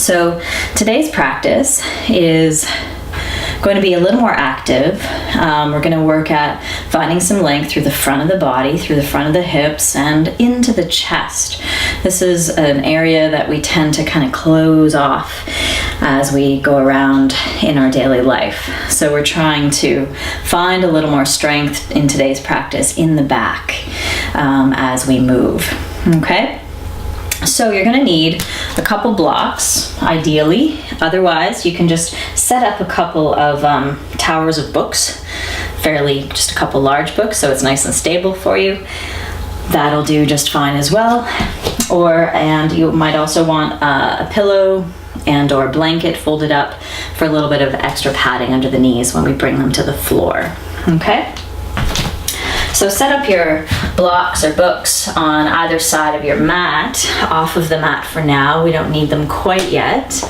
So today's practice is going to be a little more active. We're going to work at finding some length through the front of the body, through the front of the hips, and into the chest. This is an area that we tend to kind of close off as we go around in our daily life. So we're trying to find a little more strength in today's practice in the back as we move. Okay? So you're going to need a couple blocks, ideally. Otherwise, you can just set up a couple of towers of books, just a couple large books, so it's nice and stable for you. That'll do just fine as well. And you might also want a pillow and or blanket folded up for a little bit of extra padding under the knees when we bring them to the floor. Okay? So set up your blocks or books on either side of your mat, off of the mat for now. We don't need them quite yet.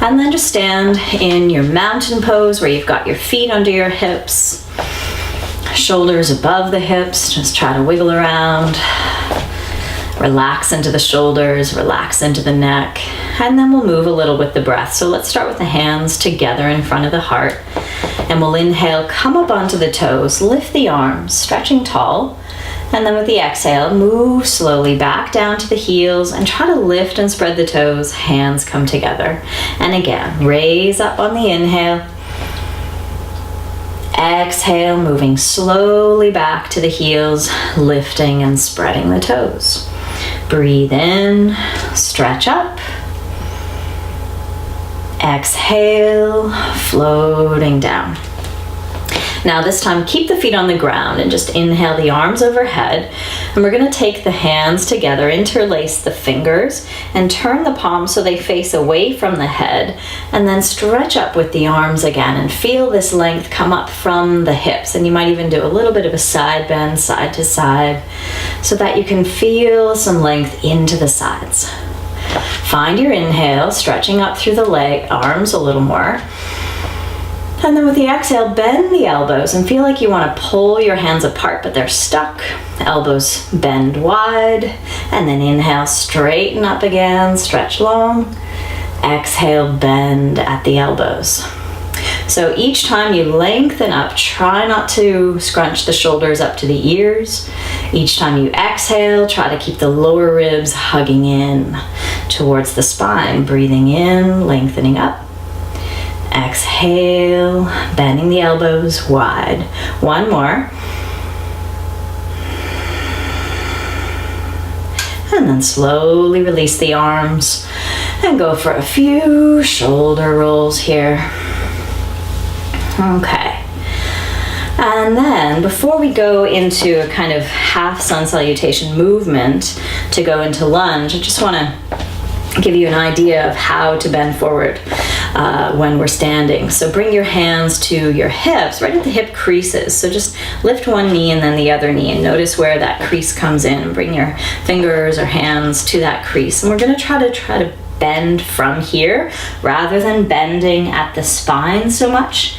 And then just stand in your mountain pose where you've got your feet under your hips, shoulders above the hips. Just try to wiggle around. Relax into the shoulders, relax into the neck, and then we'll move a little with the breath. So let's start with the hands together in front of the heart, and we'll inhale, come up onto the toes, lift the arms, stretching tall, and then with the exhale, move slowly back down to the heels and try to lift and spread the toes, hands come together. And again, raise up on the inhale, exhale, moving slowly back to the heels, lifting and spreading the toes. Breathe in, stretch up. Exhale, floating down. Now this time, keep the feet on the ground and just inhale the arms overhead. And we're going to take the hands together, interlace the fingers, and turn the palms so they face away from the head. And then stretch up with the arms again and feel this length come up from the hips. And you might even do a little bit of a side bend, side to side, so that you can feel some length into the sides. Find your inhale, stretching up through the arms a little more. And then with the exhale, bend the elbows and feel like you want to pull your hands apart, but they're stuck. Elbows bend wide. And then inhale, straighten up again, stretch long. Exhale, bend at the elbows. So each time you lengthen up, try not to scrunch the shoulders up to the ears. Each time you exhale, try to keep the lower ribs hugging in towards the spine. Breathing in, lengthening up. Exhale, bending the elbows wide. One more. And then slowly release the arms and go for a few shoulder rolls here. Okay. And then before we go into a kind of half sun salutation movement to go into lunge, I just want to give you an idea of how to bend forward when we're standing. So bring your hands to your hips, right at the hip creases. So just lift one knee and then the other knee and notice where that crease comes in. Bring your fingers or hands to that crease. And we're going to try to bend from here rather than bending at the spine so much.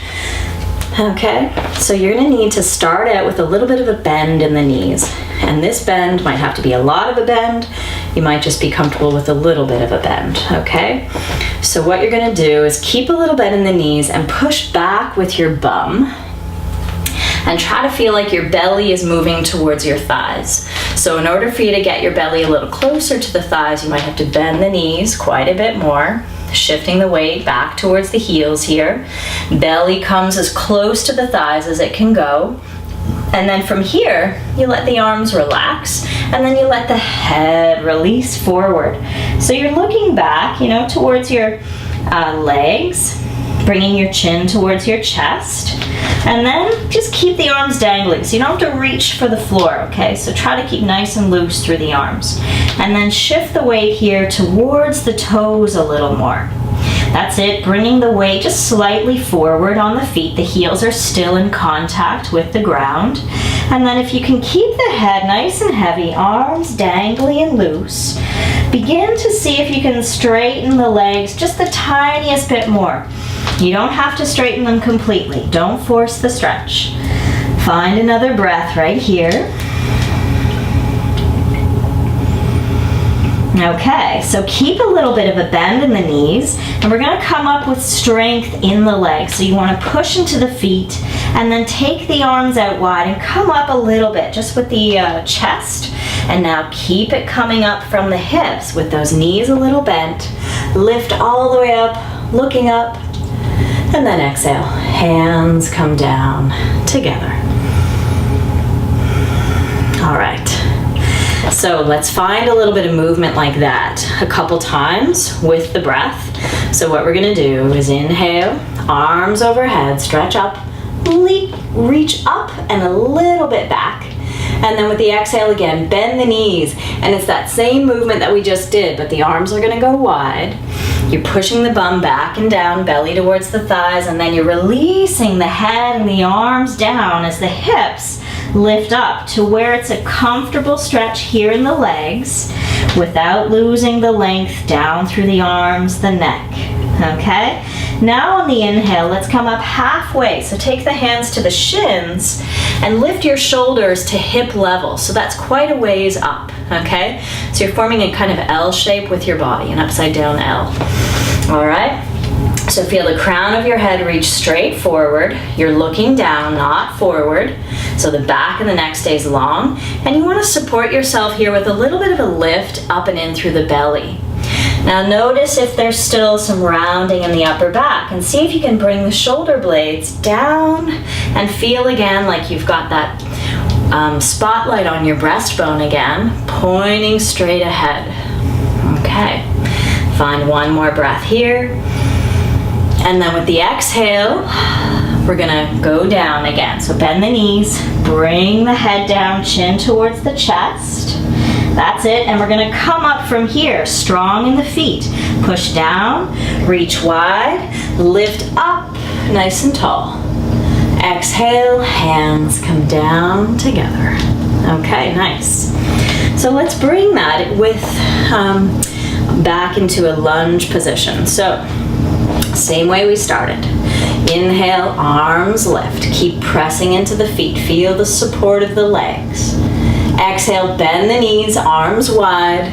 Okay, so you're going to need to start out with a little bit of a bend in the knees. And this bend might have to be a lot of a bend. You might just be comfortable with a little bit of a bend, okay? So what you're going to do is keep a little bend in the knees and push back with your bum. And try to feel like your belly is moving towards your thighs. So in order for you to get your belly a little closer to the thighs, you might have to bend the knees quite a bit more. Shifting the weight back towards the heels here. Belly comes as close to the thighs as it can go. And then from here, you let the arms relax, and then you let the head release forward. So you're looking back, towards your legs, bringing your chin towards your chest, and then just keep the arms dangling. So you don't have to reach for the floor, okay? So try to keep nice and loose through the arms. And then shift the weight here towards the toes a little more. That's it, bringing the weight just slightly forward on the feet. The heels are still in contact with the ground. And then if you can keep the head nice and heavy, arms dangly and loose, begin to see if you can straighten the legs just the tiniest bit more. You don't have to straighten them completely. Don't force the stretch. Find another breath right here. Okay, so keep a little bit of a bend in the knees, and we're gonna come up with strength in the legs. So you wanna push into the feet, and then take the arms out wide and come up a little bit, just with the chest. And now keep it coming up from the hips with those knees a little bent. Lift all the way up, looking up, and then exhale. Hands come down together. All right. So let's find a little bit of movement like that a couple times with the breath. So what we're gonna do is inhale, arms overhead, stretch up, reach up and a little bit back. And then with the exhale again, bend the knees. And it's that same movement that we just did, but the arms are gonna go wide. You're pushing the bum back and down, belly towards the thighs, and then you're releasing the head and the arms down as the hips lift up to where it's a comfortable stretch here in the legs without losing the length down through the arms, the neck, okay? Now on the inhale, let's come up halfway. So take the hands to the shins and lift your shoulders to hip level. So that's quite a ways up, okay? So you're forming a kind of L shape with your body, an upside down L, all right? So feel the crown of your head reach straight forward. You're looking down, not forward. So the back of the neck stays long. And you want to support yourself here with a little bit of a lift up and in through the belly. Now notice if there's still some rounding in the upper back, and see if you can bring the shoulder blades down and feel again like you've got that spotlight on your breastbone again, pointing straight ahead. Okay, find one more breath here. And then with the exhale, we're gonna go down again. So bend the knees, bring the head down, chin towards the chest. That's it, and we're gonna come up from here, strong in the feet. Push down, reach wide, lift up, nice and tall. Exhale, hands come down together. Okay, nice. So let's bring that with back into a lunge position. So same way we started. Inhale, arms lift. Keep pressing into the feet. Feel the support of the legs. Exhale, bend the knees, arms wide,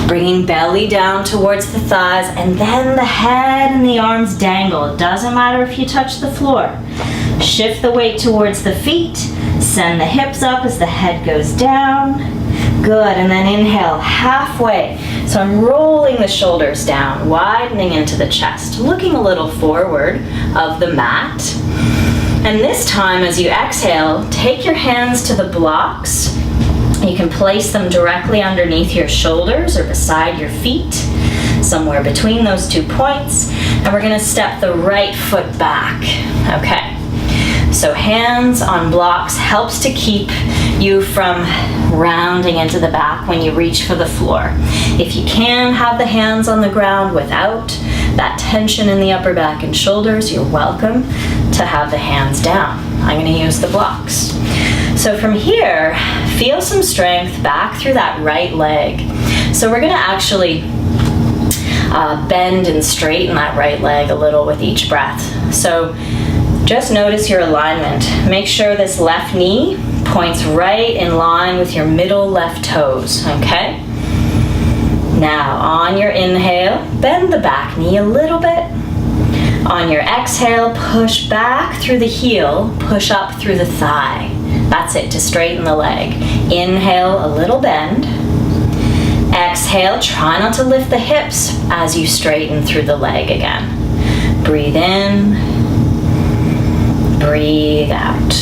bringing belly down towards the thighs, and then the head and the arms dangle. It doesn't matter if you touch the floor. Shift the weight towards the feet. Send the hips up as the head goes down. Good, and then inhale halfway. So I'm rolling the shoulders down, widening into the chest, looking a little forward of the mat. And this time as you exhale, take your hands to the blocks. You can place them directly underneath your shoulders or beside your feet, somewhere between those 2 points. And we're gonna step the right foot back, okay? So hands on blocks helps to keep you from rounding into the back when you reach for the floor. If you can have the hands on the ground without that tension in the upper back and shoulders, you're welcome to have the hands down. I'm going to use the blocks. So from here, feel some strength back through that right leg. So we're going to actually bend and straighten that right leg a little with each breath. So just notice your alignment. Make sure this left knee points right in line with your middle left toes, okay? Now, on your inhale, bend the back knee a little bit. On your exhale, push back through the heel, push up through the thigh. That's it, to straighten the leg. Inhale, a little bend. Exhale, try not to lift the hips as you straighten through the leg again. Breathe in. Breathe out.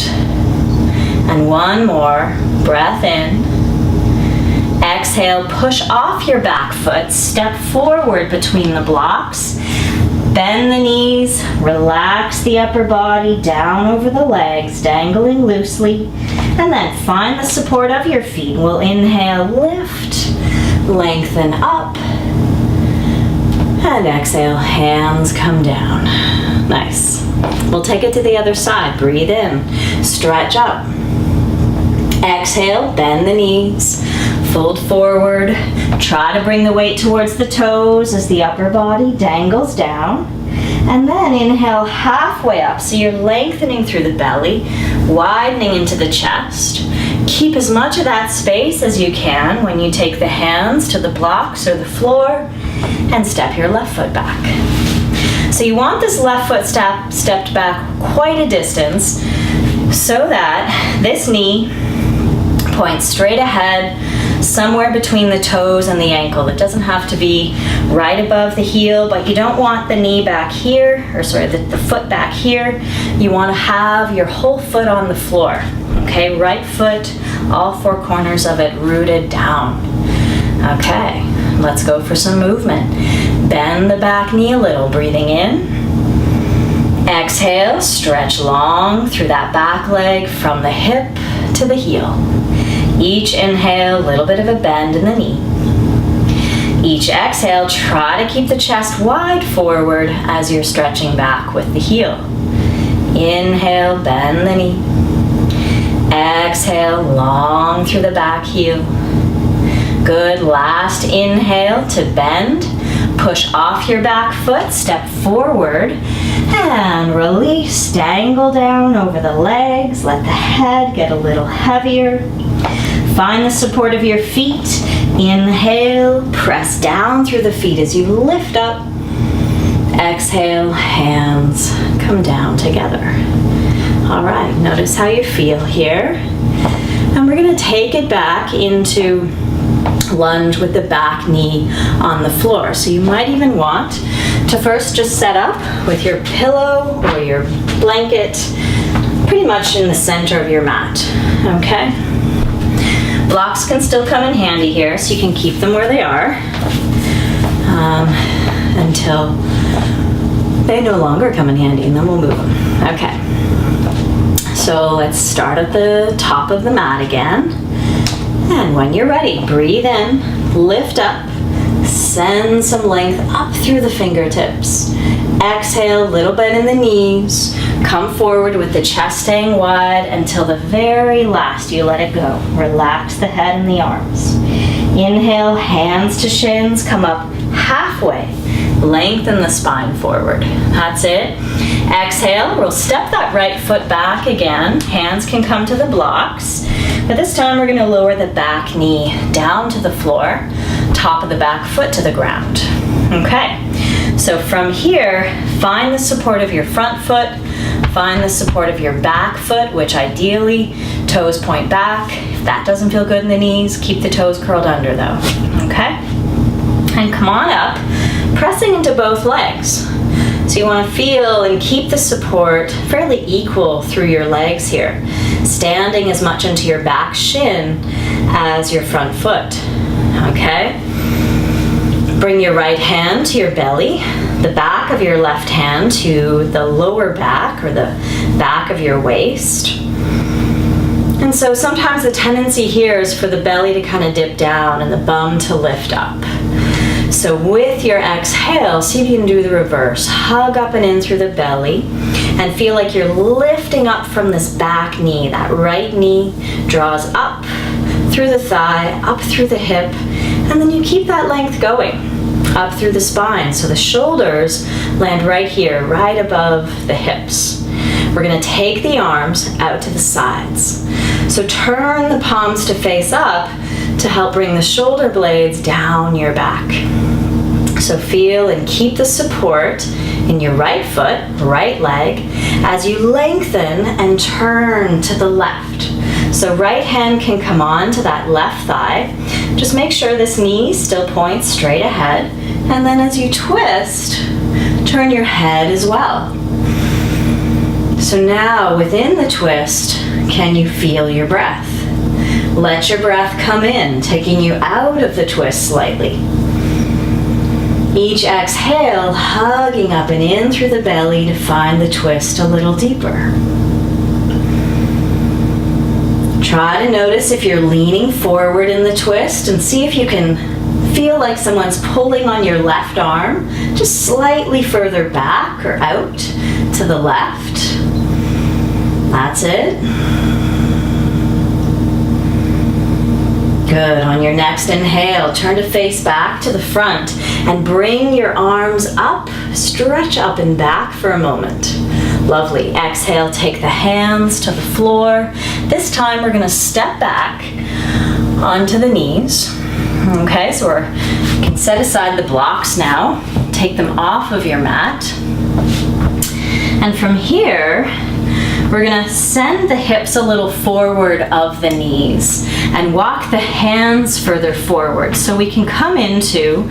And one more, breath in. Exhale, push off your back foot, step forward between the blocks. Bend the knees, relax the upper body down over the legs, dangling loosely. And then find the support of your feet. We'll inhale, lift, lengthen up. And exhale, hands come down. Nice. We'll take it to the other side. Breathe in, stretch up. Exhale, bend the knees, fold forward. Try to bring the weight towards the toes as the upper body dangles down. And then inhale halfway up. So you're lengthening through the belly, widening into the chest. Keep as much of that space as you can when you take the hands to the blocks or the floor and step your left foot back. So you want this left foot stepped back quite a distance so that this knee points straight ahead, somewhere between the toes and the ankle. It doesn't have to be right above the heel, but you don't want the knee back here, or sorry, the foot back here. You want to have your whole foot on the floor. Okay, right foot, all four corners of it rooted down. Okay, let's go for some movement. Bend the back knee a little, breathing in. Exhale, stretch long through that back leg from the hip to the heel. Each inhale, a little bit of a bend in the knee. Each exhale, try to keep the chest wide forward as you're stretching back with the heel. Inhale, bend the knee. Exhale, long through the back heel. Good, last inhale to bend. Push off your back foot, step forward, and release, dangle down over the legs. Let the head get a little heavier. Find the support of your feet. Inhale, press down through the feet as you lift up. Exhale, hands come down together. All right, notice how you feel here. And we're gonna take it back into lunge with the back knee on the floor. So you might even want to first just set up with your pillow or your blanket pretty much in the center of your mat, okay? Blocks can still come in handy here, so you can keep them where they are until they no longer come in handy, and then we'll move them. Okay, so let's start at the top of the mat again. And when you're ready, breathe in, lift up, send some length up through the fingertips. Exhale, a little bit in the knees. Come forward with the chest staying wide until the very last you let it go. Relax the head and the arms. Inhale, hands to shins, come up halfway. Lengthen the spine forward. That's it. Exhale, we'll step that right foot back again. Hands can come to the blocks. But this time we're going to lower the back knee down to the floor, top of the back foot to the ground. Okay, so from here, find the support of your front foot, find the support of your back foot, which ideally toes point back. If that doesn't feel good in the knees, keep the toes curled under though, okay? And come on up, pressing into both legs. So you want to feel and keep the support fairly equal through your legs here, standing as much into your back shin as your front foot, okay? Bring your right hand to your belly, the back of your left hand to the lower back or the back of your waist. And so sometimes the tendency here is for the belly to kind of dip down and the bum to lift up. So with your exhale, see if you can do the reverse. Hug up and in through the belly and feel like you're lifting up from this back knee. That right knee draws up through the thigh, up through the hip, and then you keep that length going up through the spine. So the shoulders land right here, right above the hips. We're gonna take the arms out to the sides. So turn the palms to face up to help bring the shoulder blades down your back. So feel and keep the support in your right foot, right leg, as you lengthen and turn to the left. So right hand can come on to that left thigh. Just make sure this knee still points straight ahead. And then as you twist, turn your head as well. So now within the twist, can you feel your breath? Let your breath come in, taking you out of the twist slightly. Each exhale, hugging up and in through the belly to find the twist a little deeper. Try to notice if you're leaning forward in the twist and see if you can feel like someone's pulling on your left arm, just slightly further back or out to the left. That's it. Good. On your next inhale, turn to face back to the front and bring your arms up, stretch up and back for a moment. Lovely. Exhale, take the hands to the floor. This time we're gonna step back onto the knees. Okay, so you can set aside the blocks now. Take them off of your mat. And from here, we're gonna send the hips a little forward of the knees and walk the hands further forward so we can come into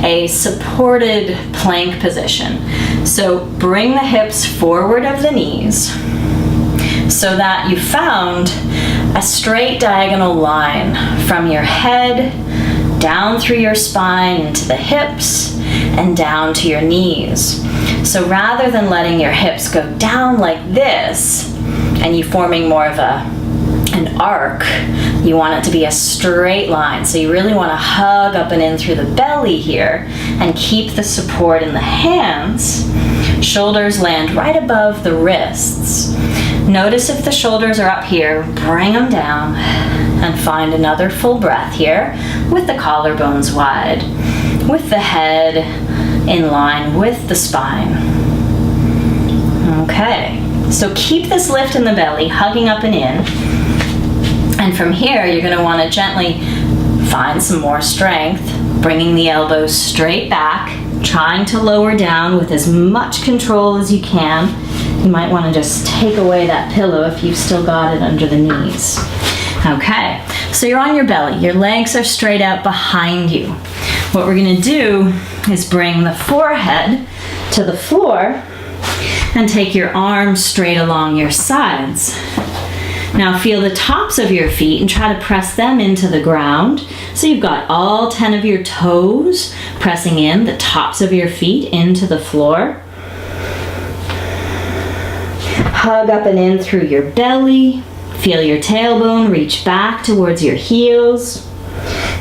a supported plank position. So bring the hips forward of the knees so that you found a straight diagonal line from your head down through your spine into the hips and down to your knees. So rather than letting your hips go down like this and you forming more of an arc, you want it to be a straight line. So you really want to hug up and in through the belly here and keep the support in the hands. Shoulders land right above the wrists. Notice if the shoulders are up here, bring them down and find another full breath here with the collarbones wide, with the head in line with the spine. Okay, so keep this lift in the belly, hugging up and in. And from here, you're going to want to gently find some more strength, bringing the elbows straight back, trying to lower down with as much control as you can. You might want to just take away that pillow if you've still got it under the knees. Okay, so you're on your belly. Your legs are straight out behind you. What we're going to do is bring the forehead to the floor and take your arms straight along your sides. Now feel the tops of your feet and try to press them into the ground. So you've got all 10 of your toes pressing in, the tops of your feet into the floor. Hug up and in through your belly. Feel your tailbone reach back towards your heels.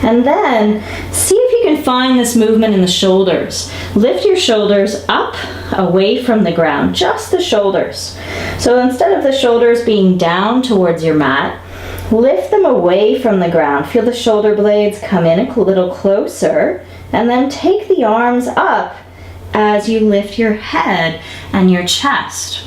And then see if you can find this movement in the shoulders. Lift your shoulders up away from the ground, just the shoulders. So instead of the shoulders being down towards your mat, lift them away from the ground. Feel the shoulder blades come in a little closer, and then take the arms up as you lift your head and your chest.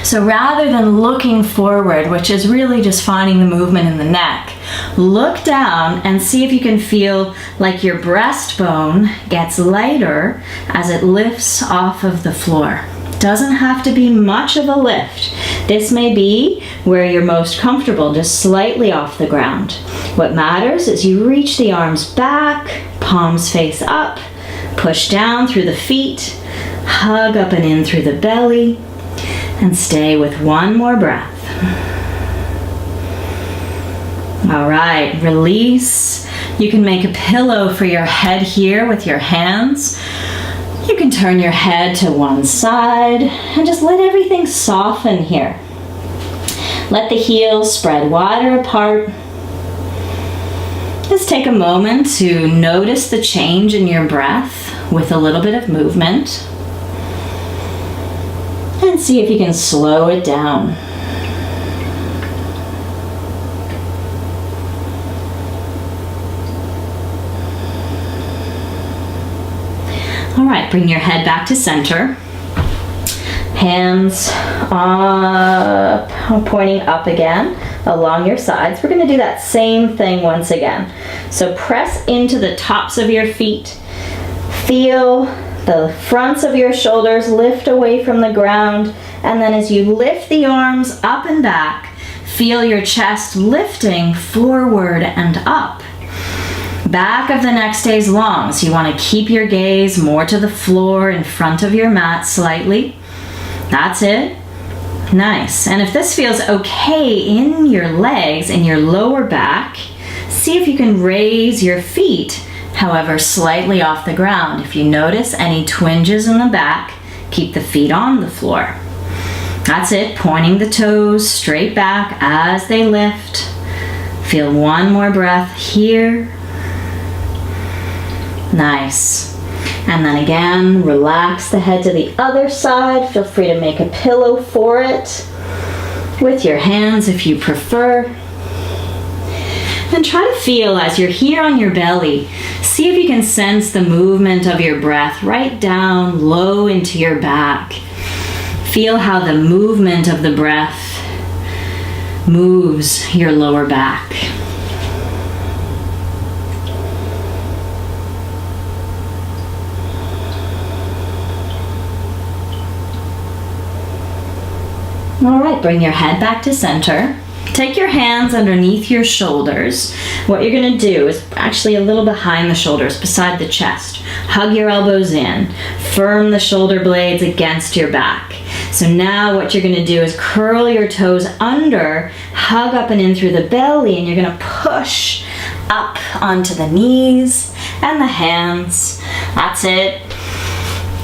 So rather than looking forward, which is really just finding the movement in the neck, look down and see if you can feel like your breastbone gets lighter as it lifts off of the floor. Doesn't have to be much of a lift. This may be where you're most comfortable, just slightly off the ground. What matters is you reach the arms back, palms face up, push down through the feet, hug up and in through the belly, and stay with one more breath. All right, release. You can make a pillow for your head here with your hands. You can turn your head to one side and just let everything soften here. Let the heels spread wider apart. Just take a moment to notice the change in your breath with a little bit of movement. And see if you can slow it down. All right, bring your head back to center. Hands up, pointing up again along your sides. We're going to do that same thing once again. So press into the tops of your feet. Feel the fronts of your shoulders lift away from the ground, and then as you lift the arms up and back, feel your chest lifting forward and up. Back of the neck stays long, so you want to keep your gaze more to the floor in front of your mat slightly. That's it. Nice. And if this feels okay in your legs, in your lower back, see if you can raise your feet, however, slightly off the ground. If you notice any twinges in the back, keep the feet on the floor. That's it, pointing the toes straight back as they lift. Feel one more breath here. Nice. And then again, relax the head to the other side. Feel free to make a pillow for it with your hands if you prefer. And try to feel as you're here on your belly, see if you can sense the movement of your breath right down low into your back. Feel how the movement of the breath moves your lower back. All right, bring your head back to center. Take your hands underneath your shoulders. What you're gonna do is actually a little behind the shoulders, beside the chest. Hug your elbows in. Firm the shoulder blades against your back. So now what you're gonna do is curl your toes under, hug up and in through the belly, and you're gonna push up onto the knees and the hands. That's it.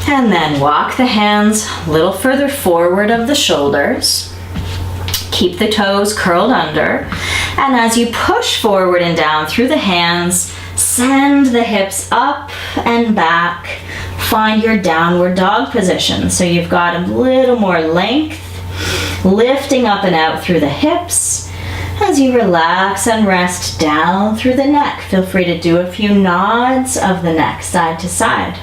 And then walk the hands a little further forward of the shoulders. Keep the toes curled under. And as you push forward and down through the hands, send the hips up and back. Find your downward dog position. So you've got a little more length, lifting up and out through the hips. As you relax and rest down through the neck, feel free to do a few nods of the neck side to side.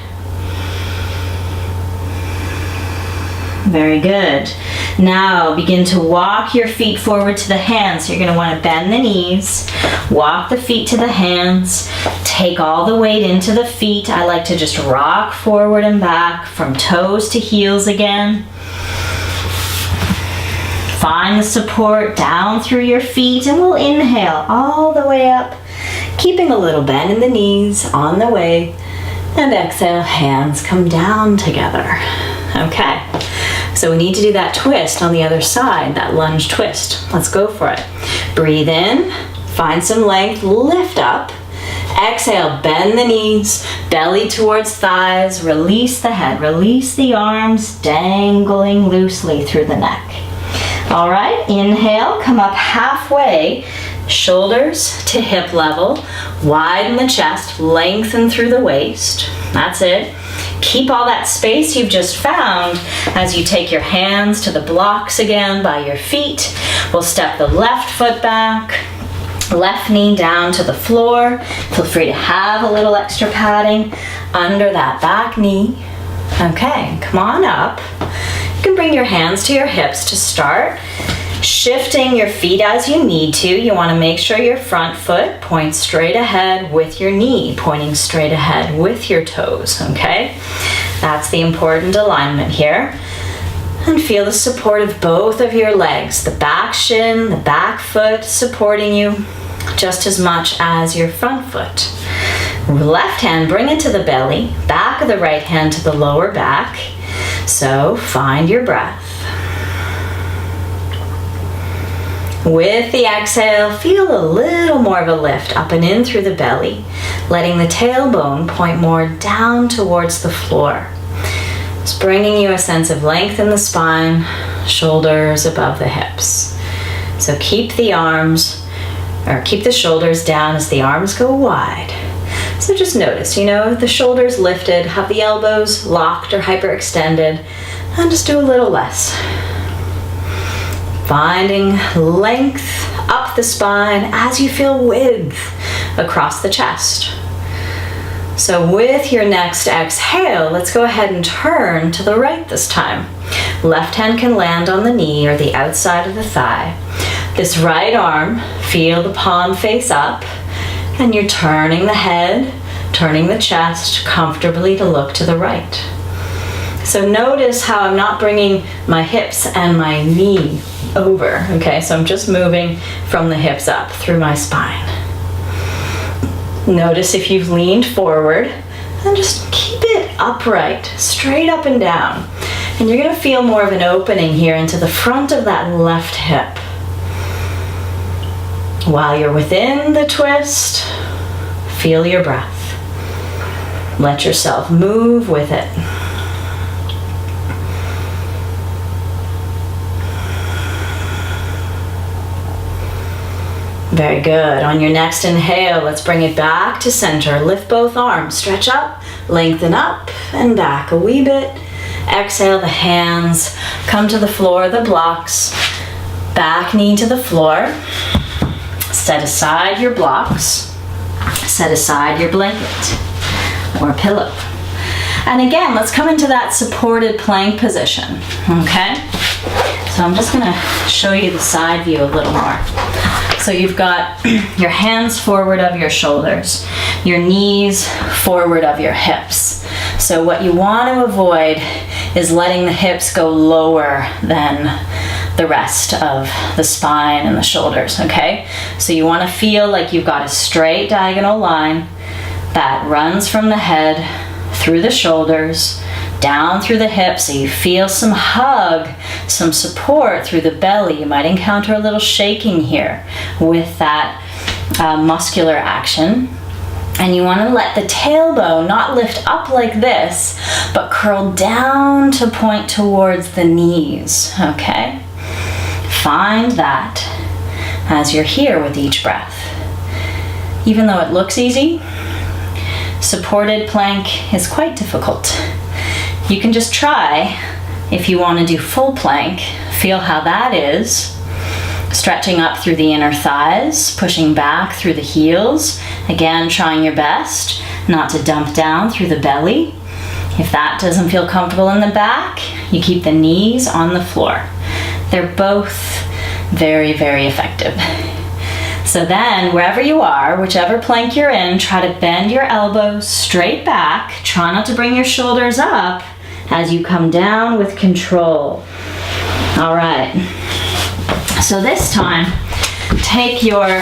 Very good. Now begin to walk your feet forward to the hands. So you're going to want to bend the knees, walk the feet to the hands, take all the weight into the feet. I like to just rock forward and back from toes to heels again. Find the support down through your feet, and we'll inhale all the way up, keeping a little bend in the knees on the way, and exhale, hands come down together. Okay. So we need to do that twist on the other side, that lunge twist. Let's go for it. Breathe in, find some length, lift up. Exhale, bend the knees, belly towards thighs, release the head, release the arms, dangling loosely through the neck. All right, inhale, come up halfway, shoulders to hip level, widen the chest, lengthen through the waist. That's it. Keep all that space you've just found as you take your hands to the blocks again by your feet. We'll step the left foot back, left knee down to the floor. Feel free to have a little extra padding under that back knee. Okay, come on up. You can bring your hands to your hips to start. Shifting your feet as you need to. You want to make sure your front foot points straight ahead with your knee pointing straight ahead with your toes, okay? That's the important alignment here. And feel the support of both of your legs, the back shin, the back foot supporting you just as much as your front foot. Left hand, bring it to the belly, back of the right hand to the lower back. So find your breath. With the exhale, feel a little more of a lift up and in through the belly, letting the tailbone point more down towards the floor. It's bringing you a sense of length in the spine, shoulders above the hips. So keep the shoulders down as the arms go wide. So just notice, the shoulders lifted, have the elbows locked or hyperextended, and just do a little less. Finding length up the spine as you feel width across the chest. So with your next exhale, let's go ahead and turn to the right this time. Left hand can land on the knee or the outside of the thigh. This right arm, feel the palm face up, and you're turning the head, turning the chest comfortably to look to the right. So notice how I'm not bringing my hips and my knee over, okay? So I'm just moving from the hips up through my spine. Notice if you've leaned forward, and just keep it upright, straight up and down. And you're gonna feel more of an opening here into the front of that left hip. While you're within the twist, feel your breath. Let yourself move with it. Very good. On your next inhale, let's bring it back to center. Lift both arms, stretch up, lengthen up and back a wee bit. Exhale, the hands come to the floor, the blocks. Back knee to the floor. Set aside your blocks. Set aside your blanket or pillow. And again, let's come into that supported plank position, okay? So I'm just gonna show you the side view a little more. So you've got your hands forward of your shoulders, your knees forward of your hips. So what you want to avoid is letting the hips go lower than the rest of the spine and the shoulders, okay? So you want to feel like you've got a straight diagonal line that runs from the head through the shoulders, down through the hips, so you feel some hug, some support through the belly. You might encounter a little shaking here with that muscular action. And you want to let the tailbone not lift up like this, but curl down to point towards the knees, okay? Find that as you're here with each breath. Even though it looks easy, supported plank is quite difficult. You can just try if you want to do full plank. Feel how that is. Stretching up through the inner thighs, pushing back through the heels. Again, trying your best not to dump down through the belly. If that doesn't feel comfortable in the back, you keep the knees on the floor. They're both very, very effective. So then, wherever you are, whichever plank you're in, try to bend your elbows straight back. Try not to bring your shoulders up as you come down with control. All right. So this time, take your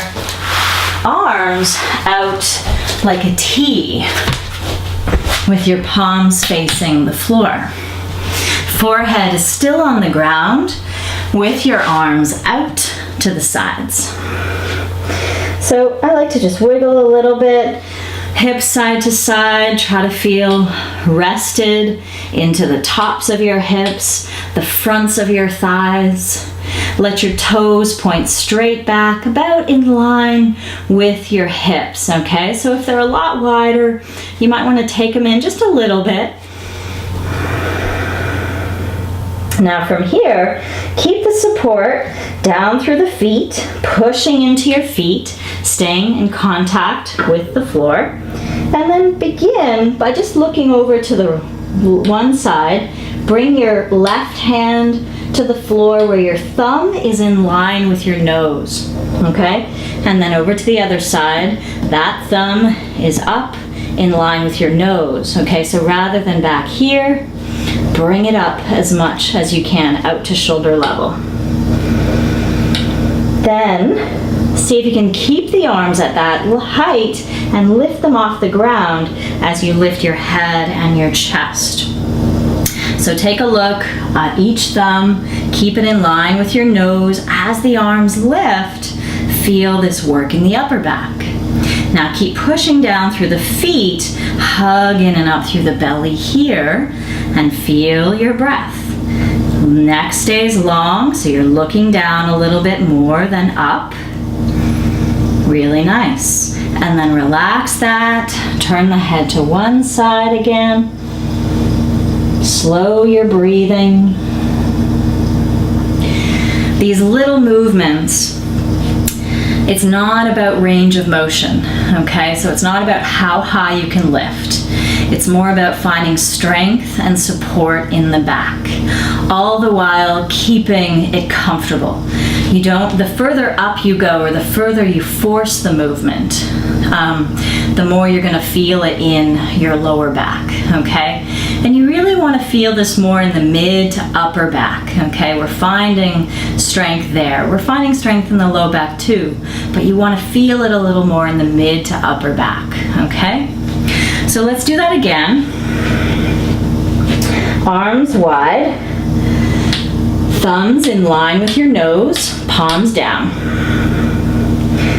arms out like a T with your palms facing the floor. Forehead is still on the ground with your arms out to the sides. So I like to just wiggle a little bit, hips side to side, try to feel rested into the tops of your hips, the fronts of your thighs. Let your toes point straight back, about in line with your hips, okay? So if they're a lot wider, you might want to take them in just a little bit. Now from here, keep the support down through the feet, pushing into your feet, staying in contact with the floor. And then begin by just looking over to the one side. Bring your left hand to the floor where your thumb is in line with your nose, okay? And then over to the other side, that thumb is up in line with your nose, okay? So rather than back here, bring it up as much as you can, out to shoulder level. Then, see if you can keep the arms at that height and lift them off the ground as you lift your head and your chest. So take a look at each thumb, keep it in line with your nose. As the arms lift, feel this work in the upper back. Now keep pushing down through the feet, hug in and up through the belly here, and feel your breath. Neck stays long, so you're looking down a little bit more than up. Really nice. And then relax that, turn the head to one side again. Slow your breathing. These little movements, it's not about range of motion, okay? So it's not about how high you can lift. It's more about finding strength and support in the back, all the while keeping it comfortable. The further up you go or the further you force the movement, the more you're gonna feel it in your lower back, okay? And you really wanna feel this more in the mid to upper back, okay? We're finding strength there. We're finding strength in the low back too, but you wanna feel it a little more in the mid to upper back, okay? So let's do that again. Arms wide, thumbs in line with your nose, palms down.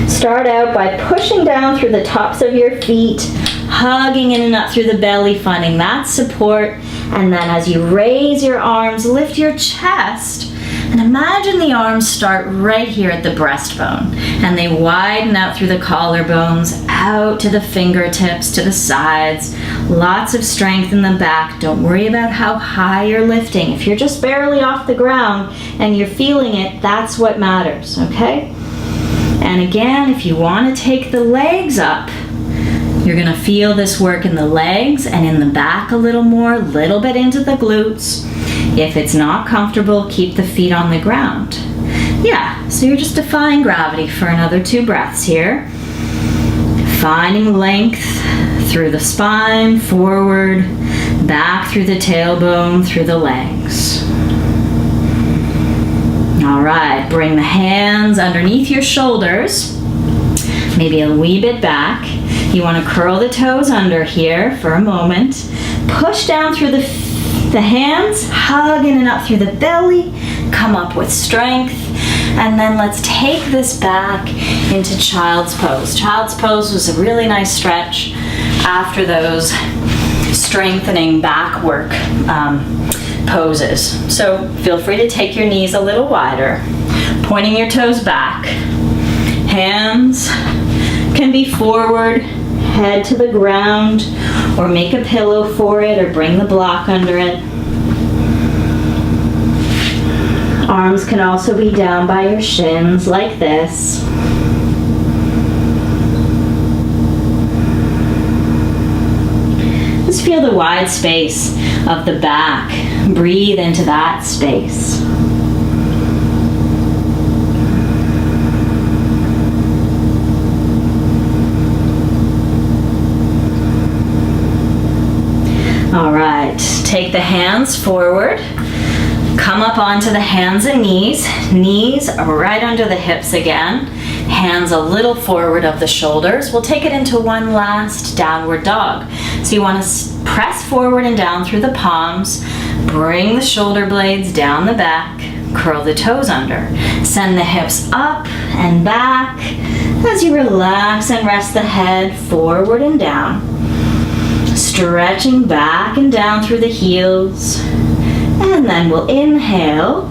Start out by pushing down through the tops of your feet, hugging in and up through the belly, finding that support. And then as you raise your arms, lift your chest. And imagine the arms start right here at the breastbone. And they widen out through the collarbones, out to the fingertips, to the sides. Lots of strength in the back. Don't worry about how high you're lifting. If you're just barely off the ground and you're feeling it, that's what matters, okay? And again, if you want to take the legs up, You're gonna feel this work in the legs and in the back a little more, little bit into the glutes. If it's not comfortable, keep the feet on the ground. Yeah, so you're just defying gravity for another 2 breaths here. Finding length through the spine, forward, back through the tailbone, through the legs. All right, bring the hands underneath your shoulders, maybe a wee bit back. You want to curl the toes under here for a moment. Push down through the hands, hug in and up through the belly, come up with strength, and then let's take this back into child's pose. Child's pose was a really nice stretch after those strengthening back work poses. So feel free to take your knees a little wider, pointing your toes back. Hands can be forward, head to the ground, or make a pillow for it, or bring the block under it. Arms can also be down by your shins, like this. Just feel the wide space of the back. Breathe into that space. All right, take the hands forward. Come up onto the hands and knees. Knees right under the hips again. Hands a little forward of the shoulders. We'll take it into one last downward dog. So you want to press forward and down through the palms. Bring the shoulder blades down the back. Curl the toes under. Send the hips up and back as you relax and rest the head forward and down. Stretching back and down through the heels. And then we'll inhale,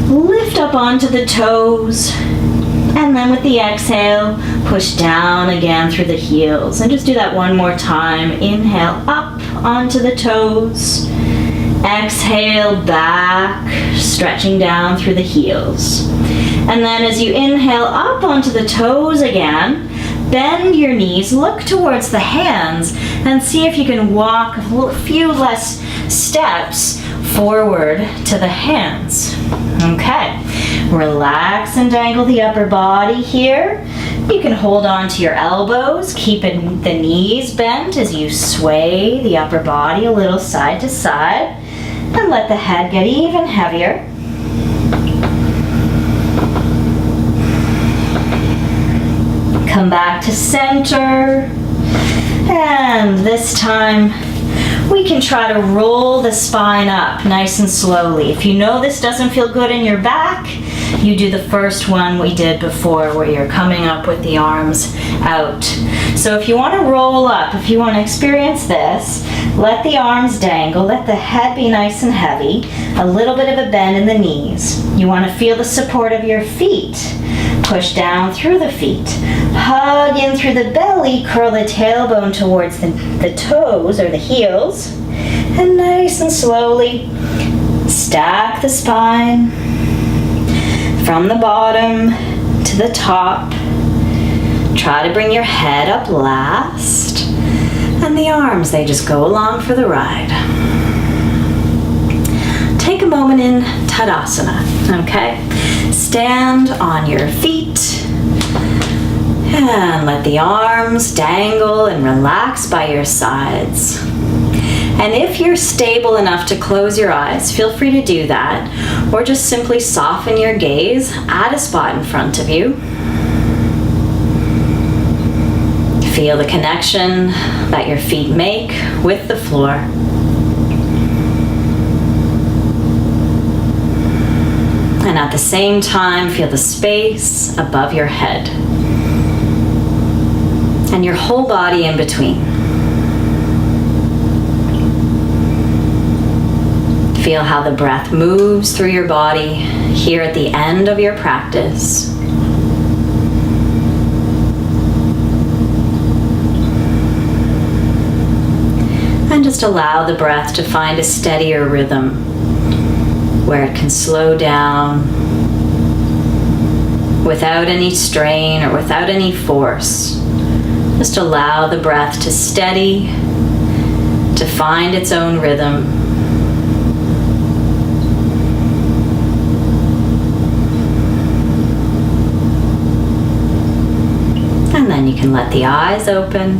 lift up onto the toes, and then with the exhale, push down again through the heels. And just do that one more time. Inhale up onto the toes. Exhale back, stretching down through the heels. And then as you inhale up onto the toes again, bend your knees, look towards the hands, and see if you can walk a few less steps forward to the hands. Okay, relax and dangle the upper body here. You can hold on to your elbows, keeping the knees bent as you sway the upper body a little side to side, and let the head get even heavier. Come back to center, and this time we can try to roll the spine up nice and slowly. If you know this doesn't feel good in your back, you do the first one we did before where you're coming up with the arms out. So if you want to roll up, if you want to experience this, let the arms dangle, let the head be nice and heavy, a little bit of a bend in the knees. You want to feel the support of your feet. Push down through the feet. Hug in through the belly, curl the tailbone towards the toes or the heels. And nice and slowly stack the spine from the bottom to the top. Try to bring your head up last. And the arms, they just go along for the ride. Take a moment in Tadasana, okay? Stand on your feet and let the arms dangle and relax by your sides. And if you're stable enough to close your eyes, feel free to do that, or just simply soften your gaze at a spot in front of you. Feel the connection that your feet make with the floor. And at the same time, feel the space above your head and your whole body in between. Feel how the breath moves through your body here at the end of your practice. And just allow the breath to find a steadier rhythm where it can slow down without any strain or without any force, Just allow the breath to steady, to find its own rhythm. And then you can let the eyes open.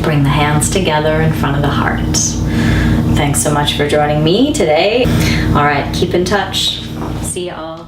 Bring the hands together in front of the heart. Thanks so much for joining me today. All right, keep in touch. See y'all.